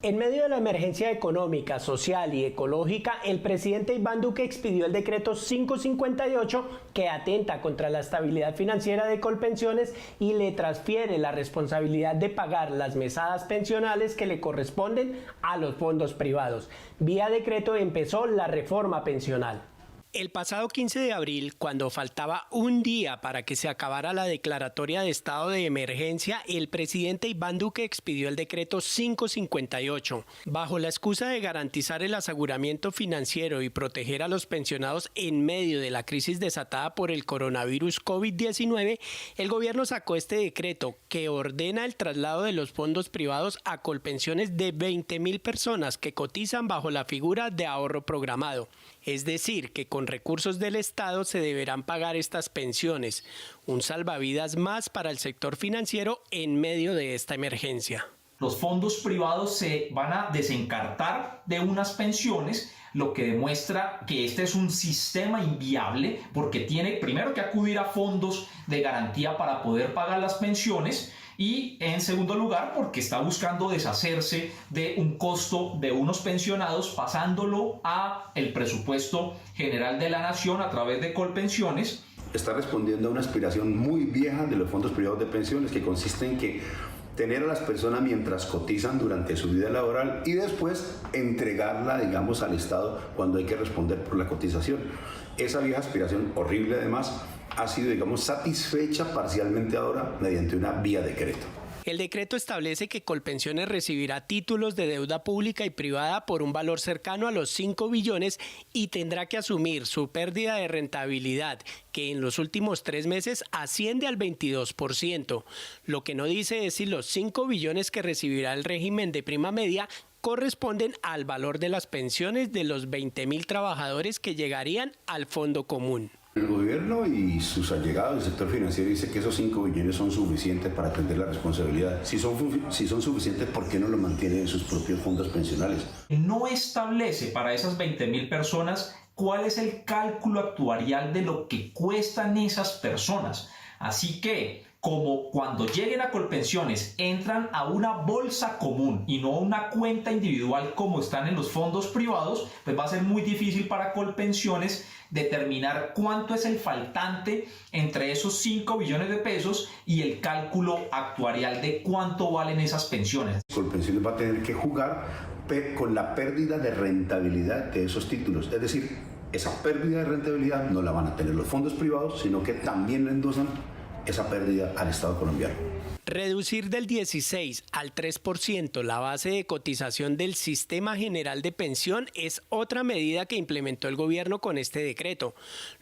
En medio de la emergencia económica, social y ecológica, el presidente Iván Duque expidió el decreto 558 que atenta contra la estabilidad financiera de Colpensiones y le transfiere la responsabilidad de pagar las mesadas pensionales que le corresponden a los fondos privados. Vía decreto empezó la reforma pensional. El pasado 15 de abril, cuando faltaba un día para que se acabara la declaratoria de estado de emergencia, el presidente Iván Duque expidió el decreto 558. Bajo la excusa de garantizar el aseguramiento financiero y proteger a los pensionados en medio de la crisis desatada por el coronavirus COVID-19, el gobierno sacó este decreto que ordena el traslado de los fondos privados a Colpensiones de 20.000 personas que cotizan bajo la figura de ahorro programado. Es decir, que con recursos del Estado se deberán pagar estas pensiones, un salvavidas más para el sector financiero en medio de esta emergencia. Los fondos privados se van a desencartar de unas pensiones, lo que demuestra que este es un sistema inviable porque tiene primero que acudir a fondos de garantía para poder pagar las pensiones y en segundo lugar porque está buscando deshacerse de un costo de unos pensionados pasándolo a el presupuesto general de la nación a través de Colpensiones. Está respondiendo a una aspiración muy vieja de los fondos privados de pensiones que consiste en que tener a las personas mientras cotizan durante su vida laboral y después entregarla, digamos, al Estado cuando hay que responder por la cotización. Esa vieja aspiración, horrible además, ha sido, digamos, satisfecha parcialmente ahora mediante una vía decreto. El decreto establece que Colpensiones recibirá títulos de deuda pública y privada por un valor cercano a los 5 billones y tendrá que asumir su pérdida de rentabilidad, que en los últimos 3 meses asciende al 22%. Lo que no dice es si los 5 billones que recibirá el régimen de prima media corresponden al valor de las pensiones de los 20.000 trabajadores que llegarían al fondo común. El gobierno y sus allegados del sector financiero dice que esos 5 billones son suficientes para atender la responsabilidad. Si son suficientes, ¿por qué no lo mantienen en sus propios fondos pensionales? No establece para esas 20.000 personas cuál es el cálculo actuarial de lo que cuestan esas personas. Así que, como cuando lleguen a Colpensiones entran a una bolsa común y no a una cuenta individual como están en los fondos privados, pues va a ser muy difícil para Colpensiones determinar cuánto es el faltante entre esos 5 billones de pesos y el cálculo actuarial de cuánto valen esas pensiones. Colpensiones va a tener que jugar con la pérdida de rentabilidad de esos títulos, es decir, esa pérdida de rentabilidad no la van a tener los fondos privados, sino que también le endosan esa pérdida al Estado colombiano. Reducir del 16 al 3% la base de cotización del Sistema General de Pensión es otra medida que implementó el gobierno con este decreto.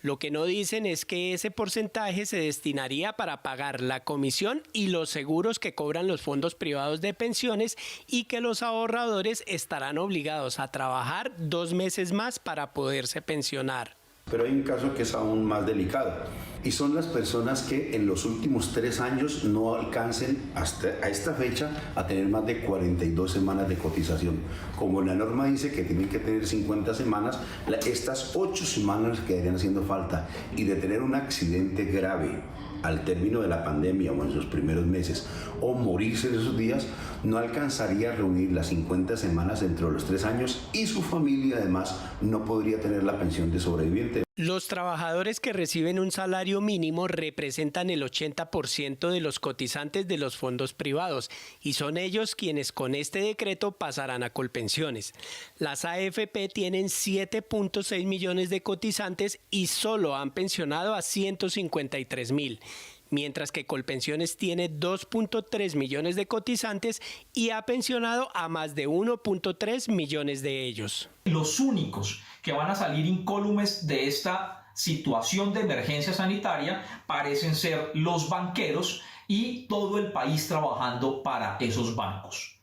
Lo que no dicen es que ese porcentaje se destinaría para pagar la comisión y los seguros que cobran los fondos privados de pensiones y que los ahorradores estarán obligados a trabajar 2 meses más para poderse pensionar. Pero hay un caso que es aún más delicado y son las personas que en los últimos 3 años no alcancen hasta a esta fecha a tener más de 42 semanas de cotización. Como la norma dice que tienen que tener 50 semanas, estas 8 semanas quedarían haciendo falta y de tener un accidente grave al término de la pandemia o en sus primeros meses o morirse en esos días, no alcanzaría a reunir las 50 semanas dentro de los 3 años y su familia además no podría tener la pensión de sobreviviente. Los trabajadores que reciben un salario mínimo representan el 80% de los cotizantes de los fondos privados y son ellos quienes con este decreto pasarán a Colpensiones. Las AFP tienen 7.6 millones de cotizantes y solo han pensionado a 153.000. Mientras que Colpensiones tiene 2.3 millones de cotizantes y ha pensionado a más de 1.3 millones de ellos. Los únicos que van a salir incólumes de esta situación de emergencia sanitaria parecen ser los banqueros y todo el país trabajando para esos bancos.